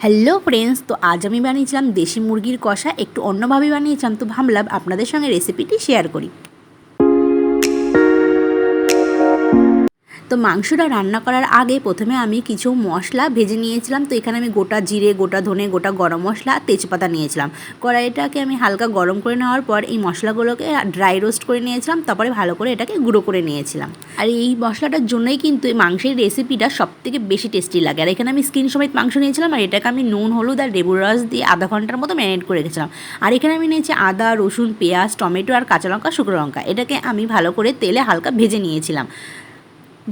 Hello friends, তো আজ আমি বানিয়েছিলাম দেশি মুরগির কষা। একটু অন্যভাবে বানিয়েছিলাম, তো ভাবলাম আপনাদের সঙ্গে রেসিপিটি শেয়ার করি। তো মাংসটা রান্না করার আগে প্রথমে আমি কিছু মশলা ভেজে নিয়েছিলাম। তো এখানে আমি গোটা জিরে, গোটা ধনে, গোটা গরম মশলা, তেজপাতা নিয়েছিলাম। কড়াইটাকে আমি হালকা গরম করে নেওয়ার পর এই মশলাগুলোকে ড্রাই রোস্ট করে নিয়েছিলাম, তারপরে ভালো করে এটাকে গুঁড়ো করে নিয়েছিলাম। আর এই মশলাটার জন্যই কিন্তু এই মাংসের রেসিপিটা সবথেকে বেশি টেস্টি লাগে। আর এখানে আমি স্কিন সমেত মাংস নিয়েছিলাম, আর এটাকে আমি নুন, হলুদ আর লেবুর রস দিয়ে আধা ঘন্টার মতো ম্যারিনেট করে রেখেছিলাম। আর এখানে আমি নিয়েছি আদা, রসুন, পেঁয়াজ, টমেটো আর কাঁচা লঙ্কা, শুকনো লঙ্কা। এটাকে আমি ভালো করে তেলে হালকা ভেজে নিয়েছিলাম।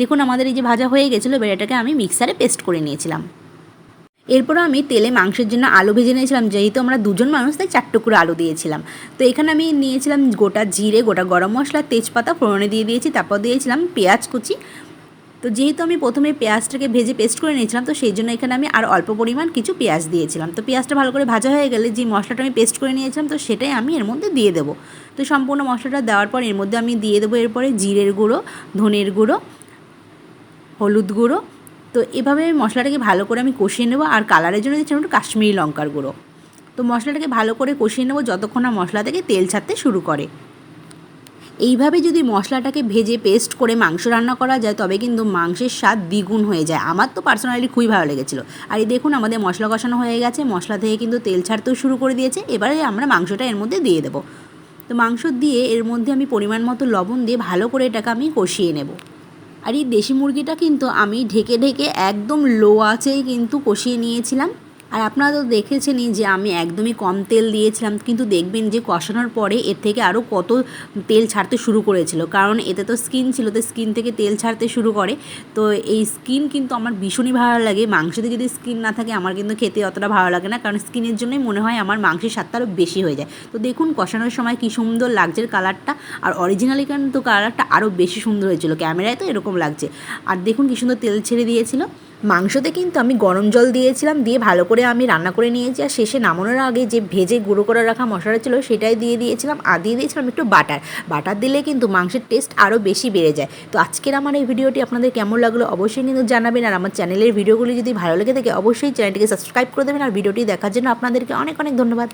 দেখুন আমাদের এই যে ভাজা হয়ে গেছিলো, এবার এটাকে আমি মিক্সারে পেস্ট করে নিয়েছিলাম। এরপর আমি তেলে মাংসের জন্য আলু ভেজে নিয়েছিলাম। যেহেতু আমরা দুজন মানুষ, তাই 4 টুকরো আলু দিয়েছিলাম। তো এখানে আমি নিয়েছিলাম গোটা জিরে, গোটা গরম মশলা, তেজপাতা ফোড়নে দিয়ে দিয়েছি। তারপর দিয়েছিলাম পেঁয়াজ কুচি। তো যেহেতু আমি প্রথমে পেঁয়াজটাকে ভেজে পেস্ট করে নিয়েছিলাম, তো সেই জন্য এখানে আমি আর অল্প পরিমাণ কিছু পেঁয়াজ দিয়েছিলাম। তো পেঁয়াজটা ভালো করে ভাজা হয়ে গেলে যে মশলাটা আমি পেস্ট করে নিয়েছিলাম, তো সেটাই আমি এর মধ্যে দিয়ে দেবো। তো সম্পূর্ণ মশলাটা দেওয়ার পর এর মধ্যে আমি দিয়ে দেবো এরপরে জিরের গুঁড়ো, ধনের গুঁড়ো, হলুদ গুঁড়ো। তো এভাবে মশলাটাকে ভালো করে আমি কষিয়ে নেবো। আর কালারের জন্য দিচ্ছিলাম একটু কাশ্মীরি লঙ্কার গুঁড়ো। তো মশলাটাকে ভালো করে কষিয়ে নেবো যতক্ষণ না মশলা থেকে তেল ছাড়তে শুরু করে। এইভাবে যদি মশলাটাকে ভেজে পেস্ট করে মাংস রান্না করা যায়, তবে কিন্তু মাংসের স্বাদ দ্বিগুণ হয়ে যায়। আমার তো পার্সোনালি খুবই ভালো লেগেছিলো। আর এই দেখুন আমাদের মশলা কষানো হয়ে গেছে, মশলা থেকে কিন্তু তেল ছাড়তেও শুরু করে দিয়েছে। এবারে আমরা মাংসটা এর মধ্যে দিয়ে দেবো। তো মাংস দিয়ে এর মধ্যে আমি পরিমাণ মতো লবণ দিয়ে ভালো করে এটাকে আমি কষিয়ে নেব। আর এই দেশি মুরগিটা কিন্তু আমি ঢেকে ঢেকে একদম লো আঁচেই কিন্তু কষিয়ে নিয়েছিলাম। আর আপনারা তো দেখেছেনই যে আমি একদমই কম তেল দিয়েছিলাম, কিন্তু দেখবেন যে কষানোর পরে এর থেকে আরও কত তেল ছাড়তে শুরু করেছিল। কারণ এতে তো স্কিন ছিল, তো স্কিন থেকে তেল ছাড়তে শুরু করে। তো এই স্কিন কিন্তু আমার ভীষণই ভালো লাগে। মাংসতে যদি স্কিন না থাকে আমার কিন্তু খেতে অতটা ভালো লাগে না, কারণ স্কিনের জন্যই মনে হয় আমার মাংসের স্বাদটা আরও বেশি হয়ে যায়। তো দেখুন কষানোর সময় কী সুন্দর লাগছে কালারটা। আর অরিজিনালি কিন্তু কালারটা আরও বেশি সুন্দর হয়েছিল, ক্যামেরায় তো এরকম লাগছে। আর দেখুন কী সুন্দর তেল ছেড়ে দিয়েছিল। মাংসতে কিন্তু আমি গরম জল দিয়েছিলাম, দিয়ে ভালো করে আমি রান্না করে নিয়েছি। আর শেষে নামানোর আগে যে ভেজে গুঁড়ো করে রাখা মশলাটা ছিল সেটাই দিয়ে দিয়েছিলাম। আর দিয়ে দিয়েছিলাম একটু বাটার দিলে কিন্তু মাংসের টেস্ট আরও বেশি বেড়ে যায়। তো আজকের আমার এই ভিডিওটি আপনাদের কেমন লাগলো অবশ্যই কিন্তু জানাবেন। আর আমার চ্যানেলের ভিডিওগুলি যদি ভালো লেগে থাকে অবশ্যই চ্যানেলটিকে সাবস্ক্রাইব করে দেবেন। আর ভিডিওটি দেখার জন্য আপনাদেরকে অনেক অনেক ধন্যবাদ।